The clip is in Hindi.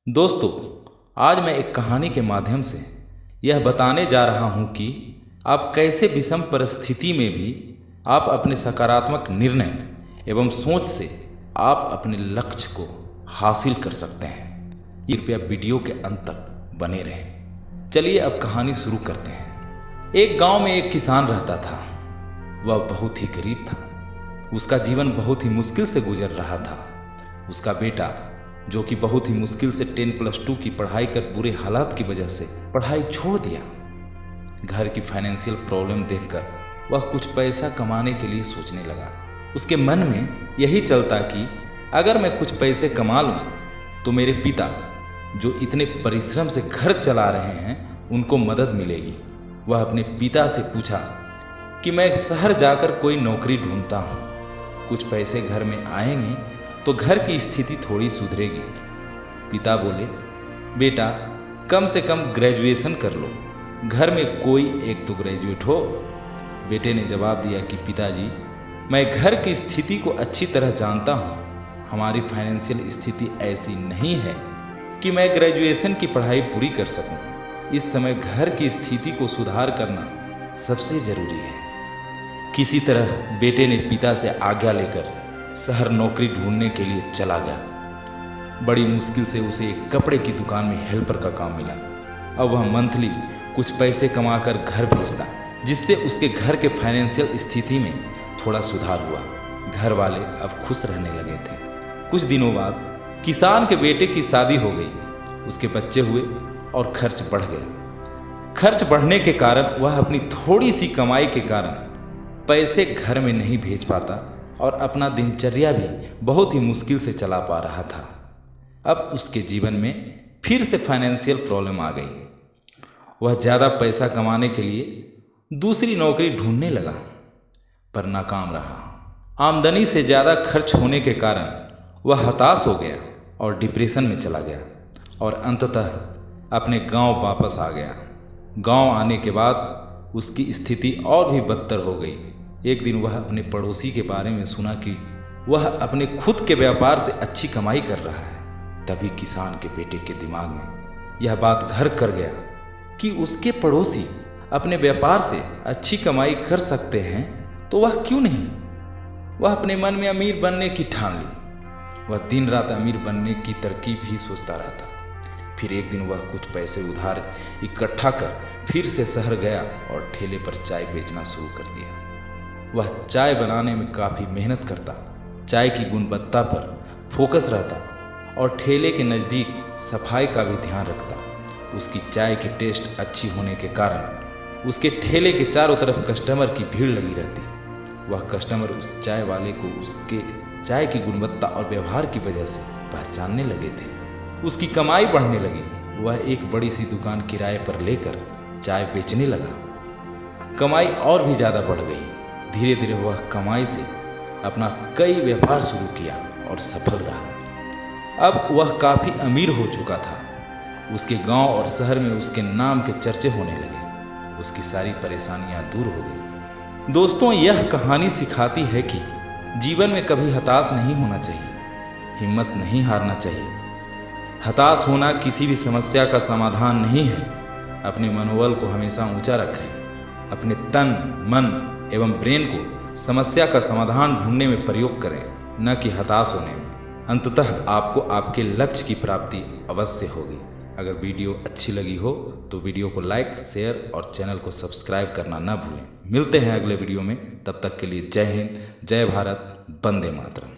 दोस्तों, आज मैं एक कहानी के माध्यम से यह बताने जा रहा हूं कि आप कैसे विषम परिस्थिति में भी आप अपने सकारात्मक निर्णय एवं सोच से आप अपने लक्ष्य को हासिल कर सकते हैं। कृपया वीडियो के अंत तक बने रहें। चलिए अब कहानी शुरू करते हैं। एक गांव में एक किसान रहता था। वह बहुत ही गरीब था। उसका जीवन बहुत ही मुश्किल से गुजर रहा था। उसका बेटा जो कि बहुत ही मुश्किल से 10+2 की पढ़ाई कर बुरे हालात की वजह से पढ़ाई छोड़ दिया। घर की फाइनेंशियल प्रॉब्लम देखकर वह कुछ पैसा कमाने के लिए सोचने लगा। उसके मन में यही चलता कि अगर मैं कुछ पैसे कमा लूं तो मेरे पिता जो इतने परिश्रम से घर चला रहे हैं उनको मदद मिलेगी। वह अपने पिता से पूछा कि मैं शहर जाकर कोई नौकरी ढूंढता हूँ, कुछ पैसे घर में आएंगे तो घर की स्थिति थोड़ी सुधरेगी। पिता बोले, बेटा कम से कम ग्रेजुएशन कर लो, घर में कोई एक तो ग्रेजुएट हो। बेटे ने जवाब दिया कि पिताजी, मैं घर की स्थिति को अच्छी तरह जानता हूँ। हमारी फाइनेंशियल स्थिति ऐसी नहीं है कि मैं ग्रेजुएशन की पढ़ाई पूरी कर सकूँ। इस समय घर की स्थिति को सुधार करना सबसे ज़रूरी है। किसी तरह बेटे ने पिता से आज्ञा लेकर शहर नौकरी ढूंढने के लिए चला गया। बड़ी मुश्किल से उसे एक कपड़े की दुकान में हेल्पर का काम मिला। अब वह मंथली कुछ पैसे कमाकर घर भेजता, जिससे उसके घर के फाइनेंशियल स्थिति में थोड़ा सुधार हुआ। घर वाले अब खुश रहने लगे थे। कुछ दिनों बाद किसान के बेटे की शादी हो गई। उसके बच्चे हुए और खर्च बढ़ गया। खर्च बढ़ने के कारण वह अपनी थोड़ी सी कमाई के कारण पैसे घर में नहीं भेज पाता और अपना दिनचर्या भी बहुत ही मुश्किल से चला पा रहा था। अब उसके जीवन में फिर से फाइनेंशियल प्रॉब्लम आ गई। वह ज़्यादा पैसा कमाने के लिए दूसरी नौकरी ढूंढने लगा, पर नाकाम रहा। आमदनी से ज़्यादा खर्च होने के कारण वह हताश हो गया और डिप्रेशन में चला गया और अंततः अपने गांव वापस आ गया। गांव आने के बाद उसकी स्थिति और भी बदतर हो गई। एक दिन वह अपने पड़ोसी के बारे में सुना कि वह अपने खुद के व्यापार से अच्छी कमाई कर रहा है। तभी किसान के बेटे के दिमाग में यह बात घर कर गया कि उसके पड़ोसी अपने व्यापार से अच्छी कमाई कर सकते हैं तो वह क्यों नहीं। वह अपने मन में अमीर बनने की ठान ली। वह दिन रात अमीर बनने की तरकीब ही सोचता रहता। फिर एक दिन वह कुछ पैसे उधार इकट्ठा कर फिर से शहर गया और ठेले पर चाय बेचना शुरू कर दिया। वह चाय बनाने में काफ़ी मेहनत करता, चाय की गुणवत्ता पर फोकस रहता और ठेले के नज़दीक सफाई का भी ध्यान रखता। उसकी चाय की टेस्ट अच्छी होने के कारण उसके ठेले के चारों तरफ कस्टमर की भीड़ लगी रहती। वह कस्टमर उस चाय वाले को उसके चाय की गुणवत्ता और व्यवहार की वजह से पहचानने लगे थे। उसकी कमाई बढ़ने लगी। वह एक बड़ी सी दुकान किराए पर लेकर चाय बेचने लगा। कमाई और भी ज़्यादा बढ़ गई। धीरे धीरे वह कमाई से अपना कई व्यापार शुरू किया और सफल रहा। अब वह काफ़ी अमीर हो चुका था। उसके गांव और शहर में उसके नाम के चर्चे होने लगे। उसकी सारी परेशानियां दूर हो गई। दोस्तों, यह कहानी सिखाती है कि जीवन में कभी हताश नहीं होना चाहिए, हिम्मत नहीं हारना चाहिए। हताश होना किसी भी समस्या का समाधान नहीं है। अपने मनोबल को हमेशा ऊंचा रखें। अपने तन, मन एवं ब्रेन को समस्या का समाधान ढूंढने में प्रयोग करें, न कि हताश होने में। अंततः आपको आपके लक्ष्य की प्राप्ति अवश्य होगी। अगर वीडियो अच्छी लगी हो तो वीडियो को लाइक, शेयर और चैनल को सब्सक्राइब करना न भूलें। मिलते हैं अगले वीडियो में। तब तक के लिए जय हिंद, जय भारत, वंदे मातरम।